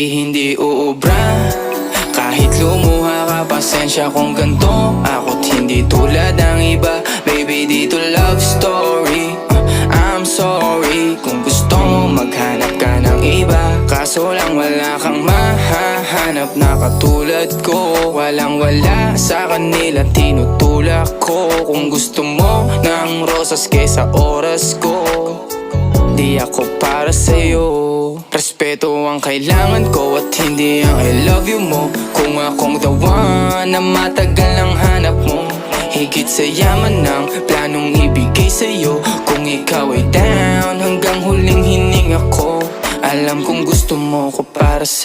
Baby, hindi uubra kahit lumuha ka, pasensya kung ganto ako't hindi tulad ng iba. Baby, dito love story, I'm sorry kung gusto mo maghanap ka ng iba. Kaso lang wala kang mahahanap na katulad ko. Walang wala sa kanila, tinutulak ko. Kung gusto mo ng rosas kesa oras ko, di ako para sa'yo. Respeto ang kailangan ko at hindi ang I love you mo. Kung akong the one na matagal ang hanap mo, higit sa yaman ng planong ibigay sa'yo. Kung ikaw ay down hanggang huling hininga ko, alam kong gusto mo ko para sa'yo.